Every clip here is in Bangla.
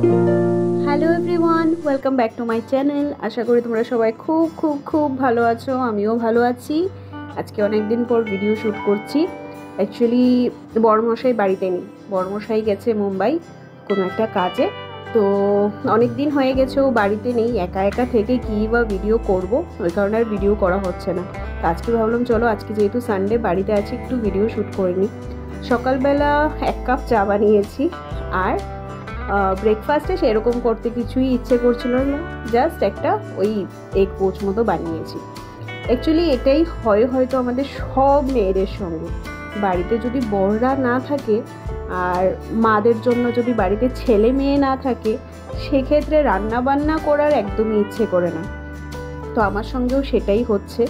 Hello everyone, welcome back to my channel. আশা করি তোমরা সবাই খুব খুব খুব ভালো আছো। আমিও ভালো আছি। আজকে অনেক দিন পর ভিডিও শ্যুট করছি। অ্যাকচুয়ালি বড়মশাই বাড়িতে নেই, বড়মশাই গেছে মুম্বাই কোনো একটা কাজে। তো অনেক দিন হয়ে গেছে ও বাড়িতে নেই, একা একা থেকে কী বা ভিডিও করব, ওই কারণে আর ভিডিও করা হচ্ছে না। তো আজকে ভাবলাম চলো আজকে যেহেতু সানডে বাড়িতে আছি একটু ভিডিও শ্যুট করে নিই। সকালবেলা 1 কাপ চা বানিয়েছি, আর ব্রেকফাস্টে সেরকম করতে কিছুই ইচ্ছে করছিল না, জাস্ট একটা ওই এগ পোচ মতো বানিয়েছি। অ্যাকচুয়ালি এটাই হয় হয়তো আমাদের সব মেয়েদের সঙ্গে, বাড়িতে যদি বড়রা না থাকে আর মাদের জন্য যদি বাড়িতে ছেলে মেয়ে না থাকে, সেক্ষেত্রে রান্না বান্না করার একদমই ইচ্ছে করে না। তো আমার সঙ্গেও সেটাই হচ্ছে।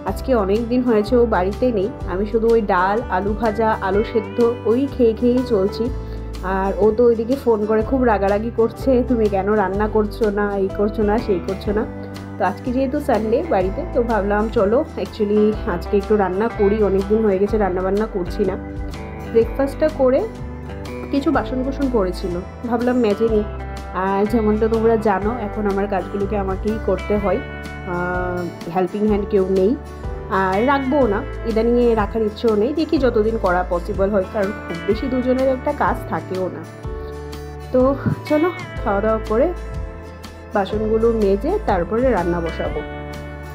আজকে অনেক দিন হয়েছে ও বাড়িতে নেই, আমি শুধু ওই ডাল, আলু ভাজা, আলু সেদ্ধ ওই খেয়েই চলছি। আর ও তো ওইদিকে ফোন করে খুব রাগারাগি করছে, তুমি কেন রান্না করছো না, এই করছো না, সেই করছো না। তো আজকে যেহেতু সানডে বাড়িতে, তো ভাবলাম চলো অ্যাকচুয়ালি আজকে একটু রান্না করি, অনেক দিন হয়ে গেছে রান্না বান্না করছি না। ব্রেকফাস্টটা করে কিছু বাসন কুসন পড়েছিল, ভাবলাম মেজে নিই। আর যেমনটা তোমরা জানো এখন আমার কাজগুলোকে আমাকেই করতে হয়, হেল্পিং হ্যান্ড কেউ নেই, আর রাখবোও না, ইদানিংয়ে রাখার ইচ্ছেও নেই। দেখি যতদিন করা পসিবল হয়, কারণ খুব বেশি দুজনের একটা কাজ থাকেও না। তো চলো খাওয়া দাওয়া করে বাসনগুলো মেজে তারপরে রান্না বসাবো।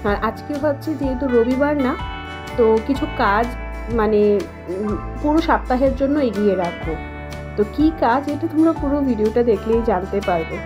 আর আজকে ভাবছি যেহেতু রবিবার না, তো কিছু কাজ মানে পুরো সপ্তাহের জন্য এগিয়ে রাখবো। তো কী কাজ এটা তোমরা পুরো ভিডিওটা দেখলেই জানতে পারবে।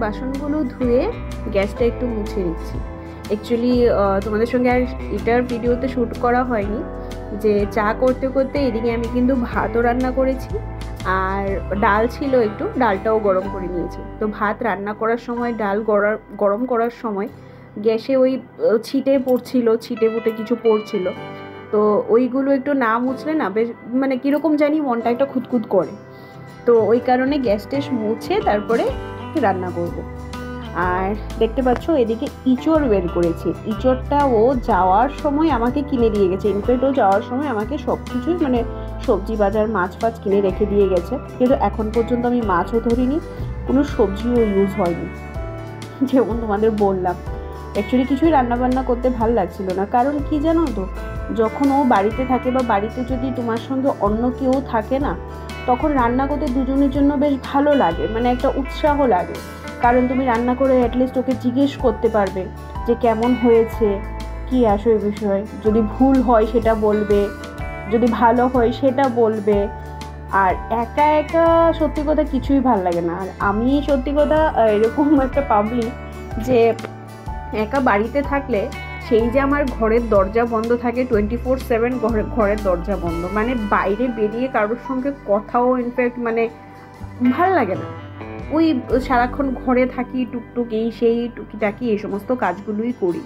বাসনগুলো ধুয়ে গ্যাসটা একটু মুছে নিচ্ছি। অ্যাকচুয়ালি তোমাদের সঙ্গে আর এটার ভিডিওতে শ্যুট করা হয়নি, যে চা করতে করতে এদিকে আমি কিন্তু ভাতও রান্না করেছি, আর ডাল ছিল একটু, ডালটাও গরম করে নিয়েছি। তো ভাত রান্না করার সময়, ডাল গরম করার সময় গ্যাসে ওই ছিটে পড়ছিল, ছিটে ফুটে কিছু পড়ছিল। তো ওইগুলো একটু না মুছলে না বেশ মানে কীরকম জানি মনটা একটা খুঁতখুত করে। তো ওই কারণে গ্যাস টেস মুছে তারপরে রান্না করব। আর দেখতে পাচ্ছ এদিকে ইঁচড় বের করেছি। ইঁচড়টা ও যাওয়ার সময় আমাকে কিনে দিয়ে গেছে। ইনফ্যাক্ট ও যাওয়ার সময় আমাকে সব কিছুই মানে সবজি বাজার, মাছ ফাছ কিনে রেখে দিয়ে গেছে, কিন্তু এখন পর্যন্ত আমি মাছও ধরিনি, কোনো সবজিও ইউজ হয়নি। যেমন তোমাদের বললাম, অ্যাকচুয়ালি কিছুই রান্নাবান্না করতে ভাল লাগছিল না। কারণ কি জানো তো, যখন ও বাড়িতে থাকে বা বাড়িতে যদি তোমার সঙ্গে অন্য কেউ থাকে না, তখন রান্না করতে দুজনের জন্য বেশ ভালো লাগে, মানে একটা উৎসাহ লাগে। কারণ তুমি রান্না করে অ্যাটলিস্ট ওকে জিজ্ঞেস করতে পারবে যে কেমন হয়েছে, কী আসলে বিষয়, যদি ভুল হয় সেটা বলবে, যদি ভালো হয় সেটা বলবে। আর একা একা সত্যি কথা কিছুই ভাল লাগে না। আর আমি সত্যি কথা এরকম একটা পাবলিক যে একা বাড়িতে থাকলে সেই যে আমার ঘরের দরজা বন্ধ থাকে 24/7, ঘরের দরজা বন্ধ, মানে বাইরে বেরিয়ে কারোর সঙ্গে কথাও ইনফ্যাক্ট মানে ভাল লাগে না। ওই সারাক্ষণ ঘরে থাকি, টুকটুক এই সেই টুকিটাকি এই সমস্ত কাজগুলোই করি।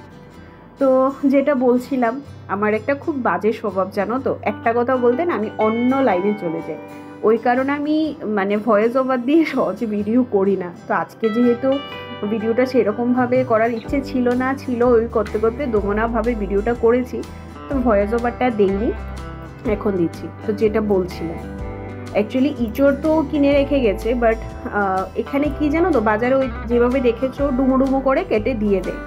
তো যেটা বলছিলাম, আমার একটা খুব বাজে স্বভাব জানো তো, একটা কথা বলতে না আমি অন্য লাইনে চলে যাই। ওই কারণে আমি মানে ভয়েস ওভার দিয়ে সহজে ভিডিও করি না। তো আজকে যেহেতু ভিডিওটা সেরকমভাবে করার ইচ্ছে ছিল না, ছিল ওই করতে করতে দোমনাভাবে ভিডিওটা করেছি, তো ভয়েস ওভারটা দেইনি, এখন দিচ্ছি। তো যেটা বলছিলাম, অ্যাকচুয়ালি ইঁচড় তো কিনে রেখে গেছে, বাট এখানে কি জানো তো, বাজারে ওই যেভাবে দেখেছো ডুমো ডুমো করে কেটে দিয়ে দেয়,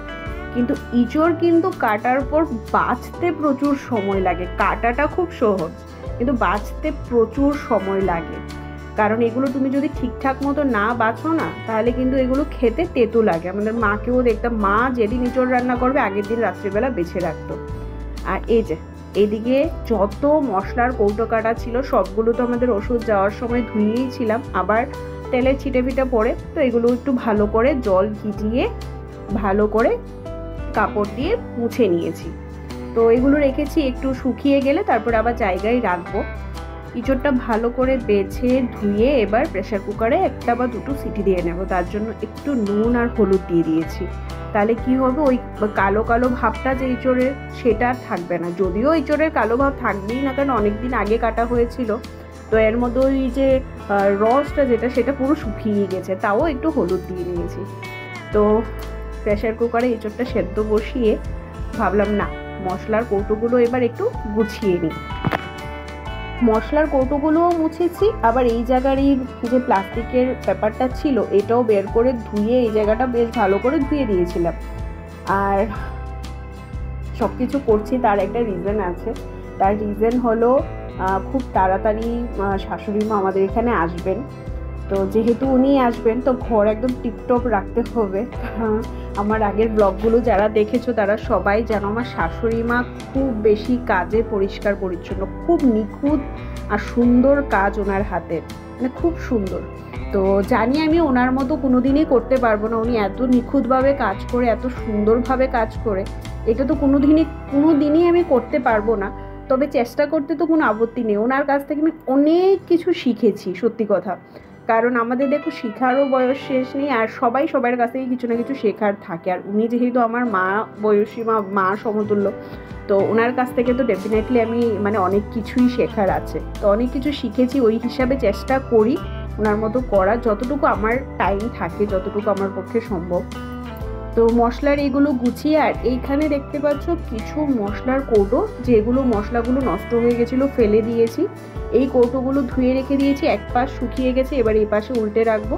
কিন্তু ইঁচড় কিন্তু কাটার পর বাছতে প্রচুর সময় লাগে। কাটাটা খুব সহজ, কিন্তু বাছতে প্রচুর সময় লাগে। কারণ এগুলো তুমি যদি ঠিকঠাক মতো না বাছো না, তাহলে কিন্তু এগুলো খেতে তেতো লাগে। আমাদের মাকেও দেখতাম, মা যেদিন ইঁচড় রান্না করবে আগের দিন রাত্রিবেলা বেছে রাখতো। আর এই যে এদিকে যত মশলার কৌটো কাটা ছিল সবগুলো তো আমাদের ওষুধ যাওয়ার সময় ধুয়েই ছিলাম, আবার তেলের ছিটে ফিটে পড়ে, তো এগুলো একটু ভালো করে জল ভিজিয়ে ভালো করে কাপড় দিয়ে মুছে নিয়েছি। তো এগুলো রেখেছি, একটু শুকিয়ে গেলে তারপর আবার জায়গায় রাখবো। ইঁচড়টা ভালো করে বেছে ধুয়ে এবার প্রেসার কুকারে একটা বা দুটো সিটি দিয়ে নেব। তার জন্য একটু নুন আর হলুদ দিয়ে দিয়েছি। তাহলে কি হবে, ওই কালো কালো ভাবটা যে এঁচোড়ের সেটা আর থাকবে না। যদিও এঁচোড়ের কালো ভাব থাকবেই না, কারণ অনেক দিন আগে কাটা হয়েছিল, তো এর মধ্যে ওই যে রসটা যেটা সেটা পুরো শুকিয়ে গেছে। তাও একটু হলুদ দিয়ে নিয়েছি। তো প্রেশার কুকারে এঁচোড়টা সেদ্ধ বসিয়ে ভাবলাম না, মশলার কৌটোগুলো এবার একটু গুছিয়ে নিই। মশলার কৌটোগুলোও মুছেছি, আবার এই জায়গার এই যে প্লাস্টিকের ব্যাপারটা ছিল এটাও বের করে ধুয়ে এই জায়গাটা বেশ ভালো করে ধুয়ে দিয়েছিলাম। আর সব কিছু করছি তার একটা রিজন আছে। তার রিজন হলো খুব তাড়াতাড়ি শাশুড়ি মা আমাদের এখানে আসবেন। তো যেহেতু উনি আসবেন তো ঘর একদম টিপটপ রাখতে হবে। আমার আগের ব্লগগুলো যারা দেখেছো তারা সবাই জানো আমার শাশুড়ি মা খুব বেশি কাজে পরিষ্কার পরিচ্ছন্ন, খুব নিখুঁত আর সুন্দর কাজ ওনার হাতের, মানে খুব সুন্দর। তো জানি আমি ওনার মতো কোনোদিনই করতে পারবো না। উনি এত নিখুঁতভাবে কাজ করে, এত সুন্দরভাবে কাজ করে, এটা তো কোনোদিনই আমি করতে পারবো না। তবে চেষ্টা করতে তো কোনো আপত্তি নেই। ওনার কাছ থেকে আমি অনেক কিছু শিখেছি, সত্যি কথা। কারণ আমাদের দেখো শেখারও বয়স শেষ নেই, আর সবাই সবার কাছ থেকে কিছু না কিছু শেখার থাকে। আর উনি যেহেতু আমার মা বয়সী, মা সমতুল্য, তো ওনার কাছ থেকে তো ডেফিনেটলি আমি মানে অনেক কিছুই শেখার আছে। তো অনেক কিছু শিখেছি, ওই হিসাবে চেষ্টা করি ওনার মতো করার, যতটুকু আমার টাইম থাকে, যতটুকু আমার পক্ষে সম্ভব। তো মশলার এগুলো গুছিয়ে, আর এইখানে দেখতে পাচ্ছ কিছু মশলার কৌটো, যেগুলো মশলাগুলো নষ্ট হয়ে গেছিলো ফেলে দিয়েছি। এই কৌটোগুলো ধুয়ে রেখে দিয়েছি, এক পাশ শুকিয়ে গেছে, এবার এই পাশে উল্টে রাখবো।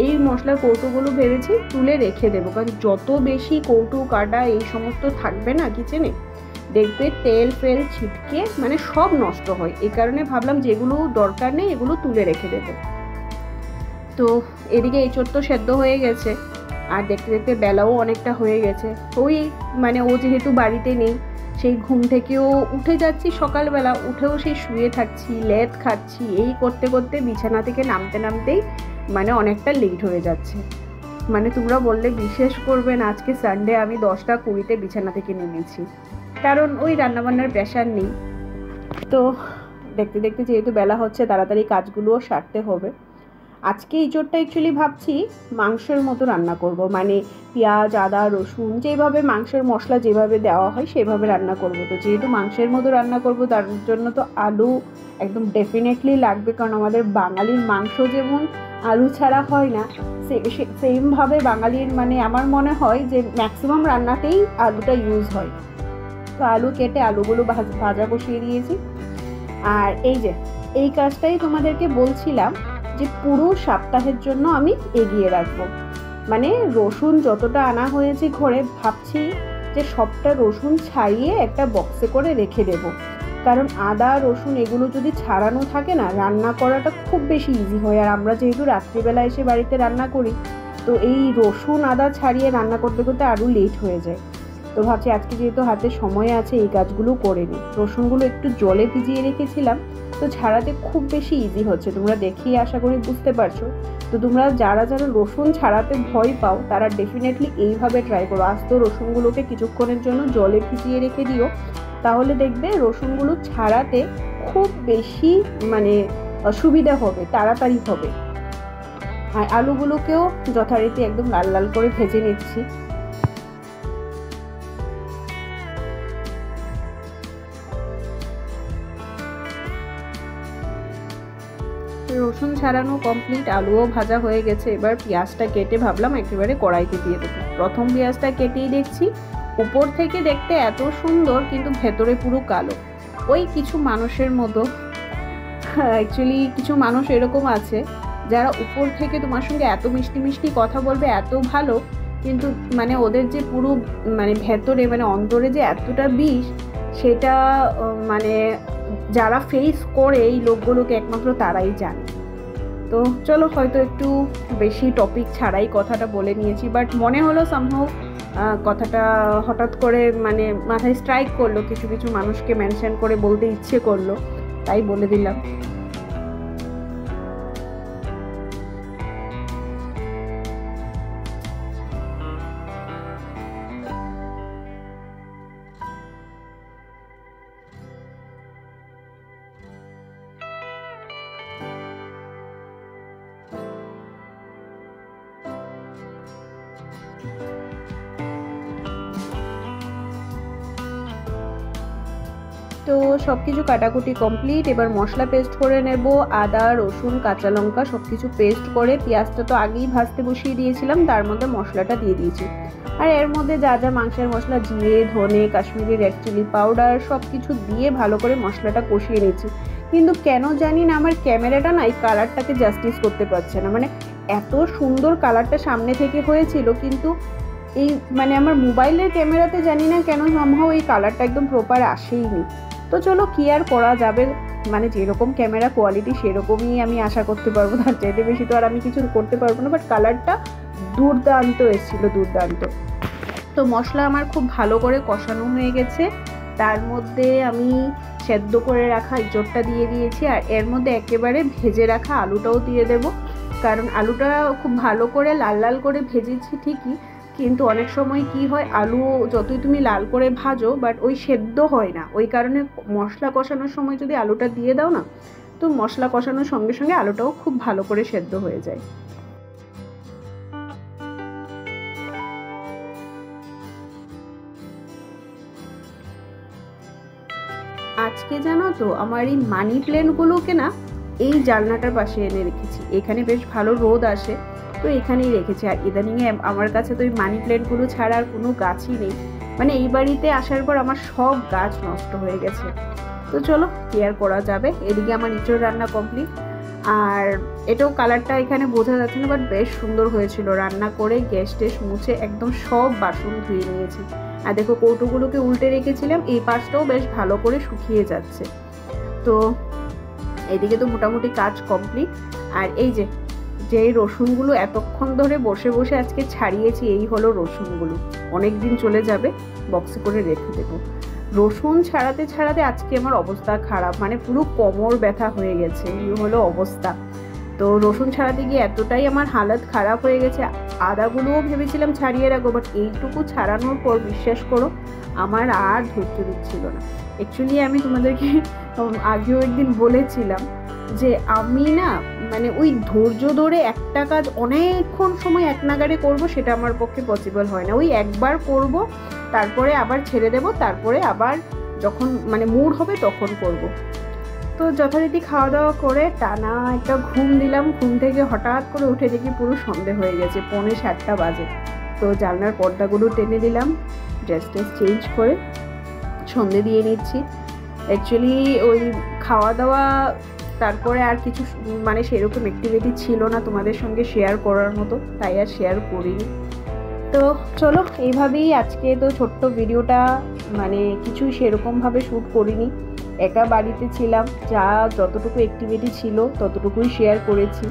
এই মশলার কৌটোগুলো ভেবেছি তুলে রেখে দেবো, কারণ যত বেশি কৌটো কাটা এই সমস্ত থাকবে না কিচেনে, দেখবে তেল ফেল ছিটকে মানে সব নষ্ট হয়। এই কারণে ভাবলাম যেগুলো দরকার নেই এগুলো তুলে রেখে দেবো। তো এদিকে এঁচোড় তো সেদ্ধ হয়ে গেছে, আর দেখতে দেখতে বেলাও অনেকটা হয়ে গেছে। ওই মানে ও যেহেতু বাড়িতে নেই, সেই ঘুম থেকেও উঠে যাচ্ছি সকালবেলা, উঠেও সেই শুয়ে থাকছি, লেট খাচ্ছি, এই করতে করতে বিছানা থেকে নামতেই মানে অনেকটা লেট হয়ে যাচ্ছে। মানে তোমরা বললে বিশ্বাস করবে না, আজকে সানডে আমি 10টা 20-তে বিছানা থেকে নেমেছি, কারণ ওই রান্নাবান্নার প্রেশার নেই। তো দেখতে দেখতে যেহেতু বেলা হচ্ছে, তাড়াতাড়ি কাজগুলোও সারতে হবে। আজকে এঁচোড়টা অ্যাকচুয়ালি ভাবছি মাংসের মতো রান্না করব, মানে পেঁয়াজ আদা রসুন যেভাবে মাংসের মশলা যেভাবে দেওয়া হয় সেভাবে রান্না করব। তো যেহেতু মাংসের মতো রান্না করব, তার জন্য তো আলু একদম ডেফিনেটলি লাগবে, কারণ আমাদের বাঙালির মাংস যেমন আলু ছাড়া হয় না, সেমভাবে বাঙালির মানে আমার মনে হয় যে ম্যাক্সিমাম রান্নাতেই আলুটা ইউজ হয়। তো আলু কেটে আলুগুলো ভাজা বসিয়ে দিয়েছি। আর এই কাজটাই তোমাদেরকে বলছিলাম যে পুরো সপ্তাহের জন্য আমি এগিয়ে রাখবো। মানে রসুন যতটা আনা হয়েছে ঘরে, ভাবছি যে সবটা রসুন ছাড়িয়ে একটা বক্সে করে রেখে দেব, কারণ আদা রসুন এগুলো যদি ছাড়ানো থাকে না, রান্না করাটা খুব বেশি ইজি হয়। আর আমরা যেহেতু রাত্রিবেলা এসে বাড়িতে রান্না করি, তো এই রসুন আদা ছাড়িয়ে রান্না করতে করতে আরও লেট হয়ে যায়। তো ভাবছি আজকে যেহেতু হাতে সময় আছে এই কাজগুলো করে নিই। রসুনগুলো একটু জলে ভিজিয়ে রেখেছিলাম, তো ছাড়াতে খুব বেশি ইজি হচ্ছে, তোমরা দেখিয়ে আশা করি বুঝতে পারছো। তো তোমরা যারা রসুন ছাড়াতে ভয় পাও তারা ডেফিনেটলি এইভাবে ট্রাই করো। আস্ত রসুনগুলোকে কিছুক্ষণের জন্য জলে ভিজিয়ে রেখে দিও, তাহলে দেখবে রসুনগুলো ছাড়াতে খুব বেশি মানে সুবিধা হবে, তাড়াতাড়ি হবে। আর আলুগুলোকেও যথারীতি একদম লাল লাল করে ভেজে নিচ্ছি। রসুন ছাড়ানো কমপ্লিট, আলুও ভাজা হয়ে গেছে। এবার পেঁয়াজটা কেটে ভাবলাম একেবারে কড়াইতে দিয়ে দেবো। প্রথম পেঁয়াজটা কেটেই দেখছি উপর থেকে দেখতে এত সুন্দর, কিন্তু ভেতরে পুরো কালো। ওই কিছু মানুষের মতো, অ্যাকচুয়ালি কিছু মানুষ এরকম আছে যারা উপর থেকে তোমার সঙ্গে এত মিষ্টি মিষ্টি কথা বলবে, এত ভালো, কিন্তু মানে ওদের যে পুরো মানে ভেতরে মানে অন্তরে যে এতটা বিষ, সেটা মানে যারা ফেস করে এই লোকগুলোকে একমাত্র তারাই জানে। তো চলো, হয়তো একটু বেশি টপিক ছাড়াই কথাটা বলে নিয়েছি, বাট মনে হলো সামহাউ কথাটা হঠাৎ করে মানে মাথায় স্ট্রাইক করলো, কিছু কিছু মানুষকে মেনশন করে বলতে ইচ্ছে করলো, তাই বলে দিলাম। তো সব কিছু কাটাকুটি কমপ্লিট। এবার মশলা পেস্ট করে নেব। আদা, রসুন, কাঁচা লঙ্কা সব কিছু পেস্ট করে, পেঁয়াজটা তো আগেই ভাজতে বসিয়ে দিয়েছিলাম, তার মধ্যে মশলাটা দিয়ে দিয়েছি। আর এর মধ্যে যা যা মাংসের মশলা, জিরে, ধনে, কাশ্মীরি রেড চিলি পাউডার সব কিছু দিয়ে ভালো করে মশলাটা কষিয়ে নিয়েছি। কিন্তু কেন জানি না আমার ক্যামেরাটা না এই কালারটাকে জাস্টিস করতে পারছে না। মানে এত সুন্দর কালারটা সামনে থেকে হয়েছিল, কিন্তু এই মানে আমার মোবাইলের ক্যামেরাতে জানি না কেন সম্ভব এই কালারটা একদম প্রপার আসেইনি। তো চলো কি আর করা যাবে, মানে যেরকম ক্যামেরা কোয়ালিটি সেরকমই আমি আশা করতে পারবো, তার চাইতে বেশি তো আর আমি কিছু করতে পারবো না। বাট কালারটা দুর্দান্ত এসেছিল, দুর্দান্ত। তো মশলা আমার খুব ভালো করে কষানো হয়ে গেছে। তার মধ্যে আমি সেদ্ধ করে রাখা ইঁচড়টা দিয়ে দিয়েছি, আর এর মধ্যে একেবারে ভেজে রাখা আলুটাও দিয়ে দেব। কারণ আলুটা খুব ভালো করে লাল লাল করে ভেজেছি ঠিকই, কিন্তু অনেক সময় কি হয়, আলু যতই তুমি লাল করে ভাজো বাট ওই সেদ্ধ হয় না। ওই কারণে মশলা কষানোর সময় যদি আলুটা দিয়ে দাও না, তো মশলা কষানোর সঙ্গে সঙ্গে আলুটাও খুব ভালো করে সেদ্ধ হয়ে যায়। আজকে জানো তো আমার এই মানি প্ল্যান্টগুলোকে না এই জানলাটার পাশে এনে রেখেছি। এখানে বেশ ভালো রোদ আসে, তো এখানেই রেখেছি। আর ইদানিংয়ে আমার কাছে তো এই মানি প্ল্যান্টগুলো ছাড়া আর কোনো গাছই নেই। মানে এই বাড়িতে আসার পর আমার সব গাছ নষ্ট হয়ে গেছে। তো চলো কি আর করা যাবে। এদিকে আমার ইঁচড় রান্না কমপ্লিট, আর এটাও কালারটা এখানে বোঝা যাচ্ছে না, বাট বেশ সুন্দর হয়েছিল। রান্না করে গ্যাস টেস মুছে একদম সব বাসন ধুয়ে নিয়েছি। আর দেখো কৌটোগুলোকে উল্টে রেখেছিলাম, এই পাশটাও বেশ ভালো করে শুকিয়ে যাচ্ছে। তো এদিকে তো মোটামুটি কাজ কমপ্লিট। আর এই যে রসুনগুলো এতক্ষণ ধরে বসে বসে আজকে ছাড়িয়েছি, এই হলো রসুনগুলো। অনেক দিন চলে যাবে, বক্সে করে রেখে দেবো। রসুন ছাড়াতে ছাড়াতে আজকে আমার অবস্থা খারাপ, মানে পুরো কোমর ব্যথা হয়ে গেছে, এই হলো অবস্থা। তো রসুন ছাড়াতে গিয়ে এতটাই আমার হালত খারাপ হয়ে গেছে। আদাগুলোও ভেবেছিলাম ছাড়িয়ে রাখবো, বাট এইটুকু ছাড়ানোর পর বিশ্বাস করো আমার আর ধৈর্য দিচ্ছিল না। অ্যাকচুয়ালি আমি তোমাদেরকে আগেও একদিন বলেছিলাম যে আমি না মানে ওই ধৈর্য ধরে একটা কাজ অনেকক্ষণ সময় এক নাগাড়ে করবো, সেটা আমার পক্ষে পসিবল হয় না। ওই একবার করব, তারপরে আবার ছেড়ে দেব, তারপরে আবার যখন মানে মুড হবে তখন করব। তো যথারীতি খাওয়া দাওয়া করে টানা একটা ঘুম দিলাম। ঘুম থেকে হঠাৎ করে উঠে দেখি পুরো সন্ধে হয়ে গেছে, 7:45 বাজে। তো জানলার পর্দাগুলো টেনে দিলাম, ড্রেস চেঞ্জ করে সন্ধে দিয়ে নিচ্ছি। অ্যাকচুয়ালি ওই খাওয়া দাওয়া তারপরে আর কিছু মানে সেরকম অ্যাক্টিভিটি ছিল না তোমাদের সঙ্গে শেয়ার করার মতো, তাই আর শেয়ার করিনি। তো চলো এইভাবেই আজকে তো ছোট্ট ভিডিওটা, মানে কিছুই সেরকমভাবে শ্যুট করিনি, একা বাড়িতে ছিলাম, যা যতটুকু অ্যাক্টিভিটি ছিল ততটুকুই শেয়ার করেছি।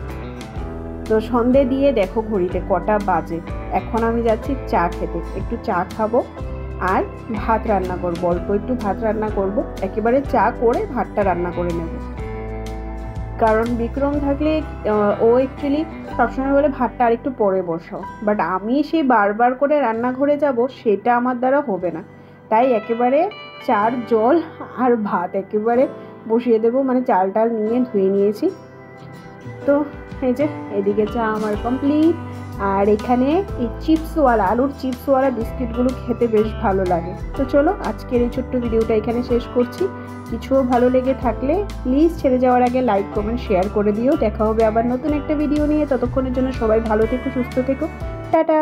তো সন্ধে দিয়ে দেখো ঘড়িতে কটা বাজে। এখন আমি যাচ্ছি চা খেতে, একটু চা খাবো আর ভাত রান্না করবো, অল্প একটু ভাত রান্না করব, একেবারে চা করে ভাতটা রান্না করে নেব। কারণ বিক্রম থাকলে ও অ্যাকচুয়ালি সবসময় বলে ভাতটা আর একটু পরে বসাও, বাট আমি সেই বারবার করে রান্নাঘরে যাব সেটা আমার দ্বারা হবে না। তাই একেবারে চার জল আর ভাত একেবারে বসিয়ে দেবো, মানে চাল টাল নিয়ে ধুয়ে নিয়েছি। তো এই যে এদিকে চা আমার কমপ্লিট। আর এখানে এই চিপসওয়ালা, আলুর চিপসওয়ালা বিস্কিটগুলো খেতে বেশ ভালো লাগে। তো চলো আজকের এই ছোট্ট ভিডিওটা এখানে শেষ করছি। কিছুও ভালো লেগে থাকলে প্লিজ ছেড়ে যাওয়ার আগে লাইক কমেন্ট শেয়ার করে দিও। দেখা হবে আবার নতুন একটা ভিডিও নিয়ে, ততক্ষণের জন্য সবাই ভালো থেকো, সুস্থ থেকো, টাটা।